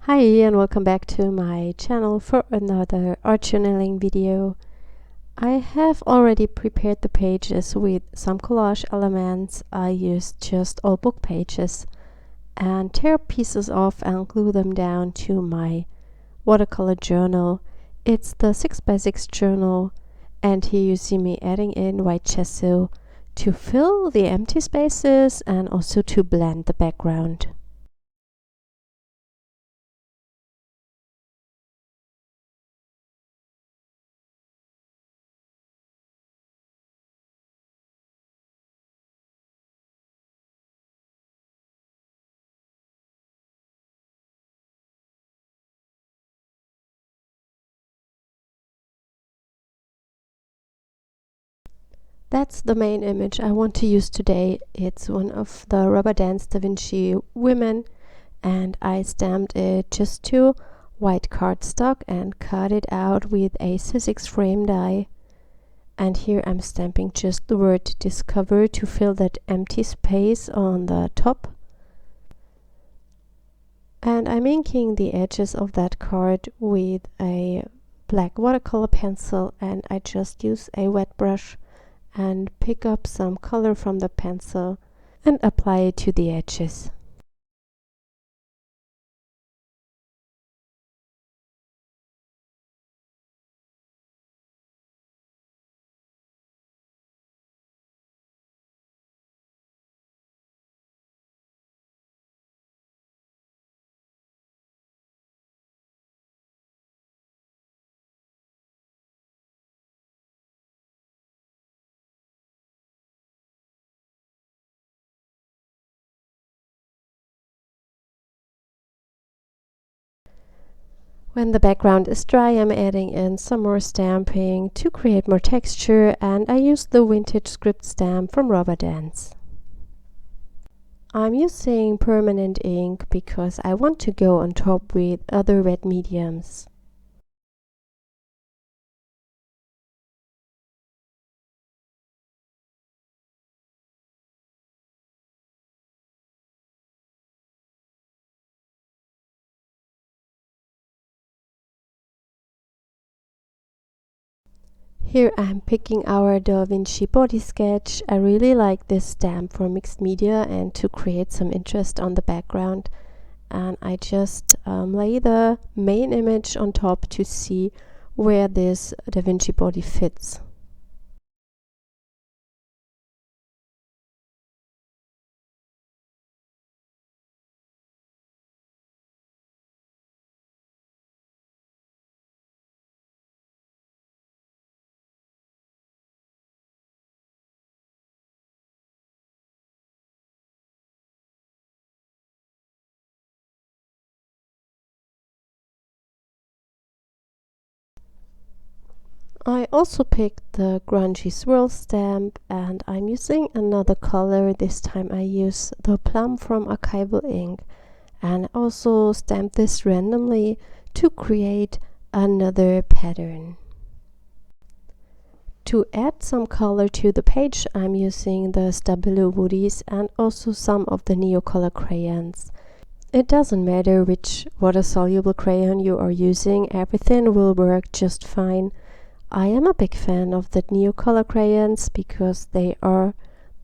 Hi and welcome back to my channel for another art journaling video. I have already prepared the pages with some collage elements. I used just all book pages and tear pieces off and glue them down to my watercolor journal. It's the 6x6 journal, and here you see me adding in white gesso to fill the empty spaces and also to blend the background. That's the main image I want to use today. It's one of the rubber dance Da Vinci women, and I stamped it just to white cardstock and cut it out with a Sizzix frame die. And here I'm stamping just the word discover to fill that empty space on the top. And I'm inking the edges of that card with a black watercolor pencil, and I just use a wet brush and pick up some color from the pencil and apply it to the edges. When the background is dry, I'm adding in some more stamping to create more texture, and I use the vintage script stamp from Rubber Dance. I'm using permanent ink because I want to go on top with other red mediums. Here I'm picking our Da Vinci body sketch. I really like this stamp for mixed media and to create some interest on the background. And I just lay the main image on top to see where this Da Vinci body fits. I also picked the grungy swirl stamp, and I'm using another color. This time I use the plum from Archival ink, and also stamp this randomly to create another pattern. To add some color to the page, I'm using the Stabilo Woodys and also some of the Neocolor crayons. It doesn't matter which water-soluble crayon you are using, everything will work just fine. I am a big fan of the Neocolor crayons because they are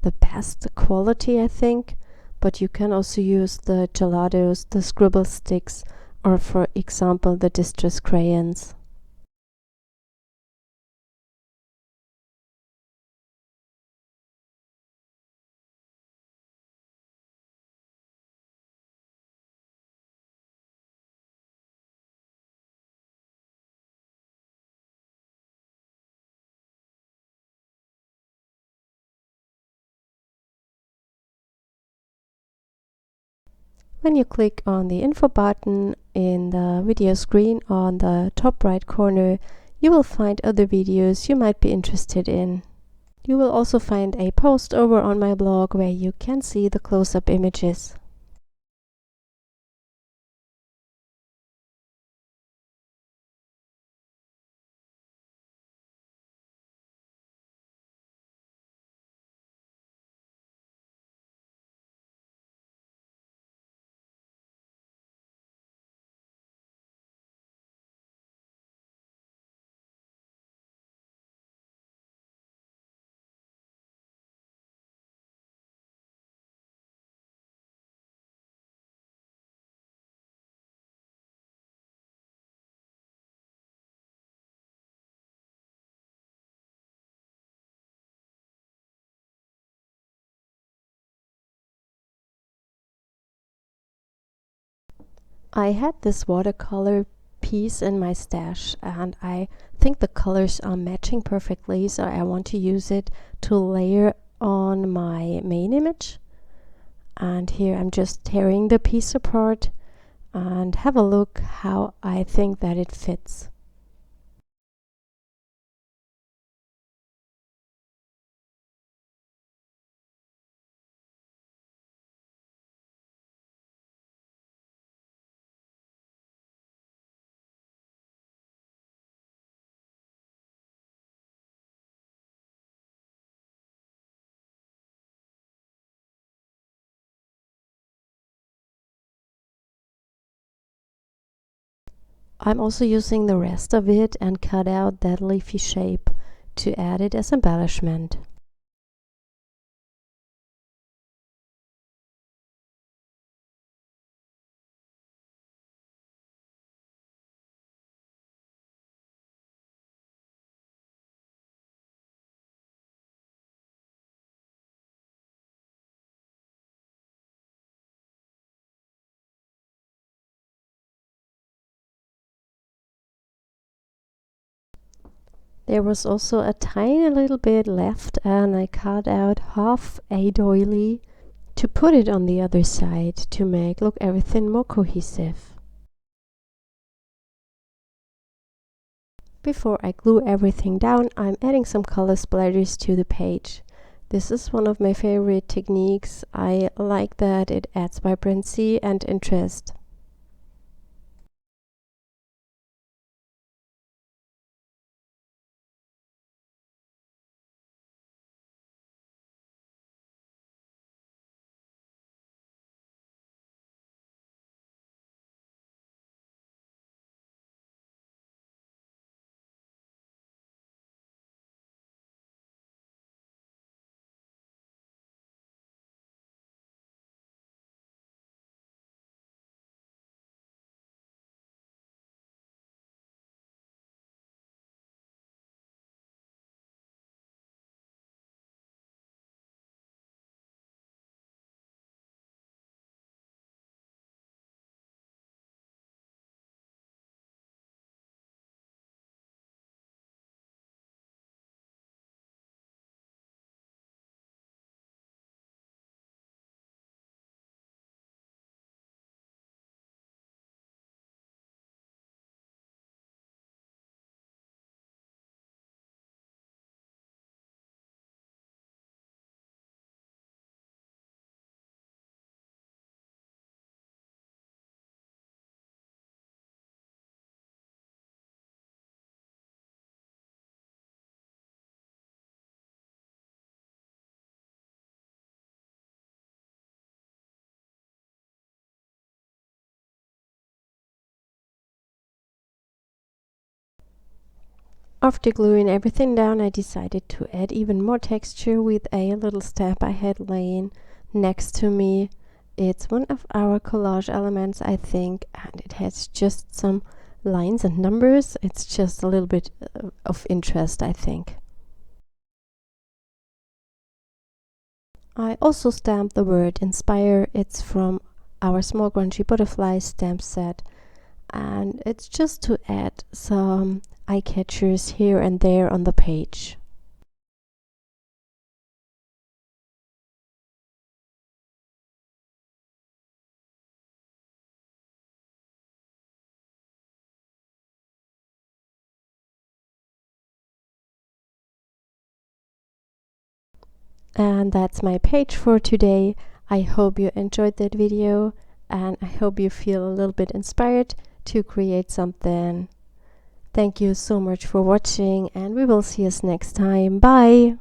the best quality, I think, but you can also use the gelatos, the scribble sticks, or for example the distress crayons. When you click on the info button in the video screen on the top right corner, you will find other videos you might be interested in. You will also find a post over on my blog where you can see the close-up images. I had this watercolor piece in my stash and I think the colors are matching perfectly, so I want to use it to layer on my main image. And here I'm just tearing the piece apart and have a look how I think that it fits. I'm also using the rest of it and cut out that leafy shape to add it as embellishment. There was also a tiny little bit left and I cut out half a doily to put it on the other side to make look everything more cohesive. Before I glue everything down, I'm adding some color splatters to the page. This is one of my favorite techniques. I like that it adds vibrancy and interest. After gluing everything down, I decided to add even more texture with a little stamp I had laying next to me. It's one of our collage elements, I think, and it has just some lines and numbers. It's just a little bit of interest, I think. I also stamped the word inspire. It's from our small grungy butterfly stamp set, and it's just to add some eye catchers here and there on the page. And that's my page for today. I hope you enjoyed that video and I hope you feel a little bit inspired to create something. Thank you so much for watching and we will see us next time. Bye!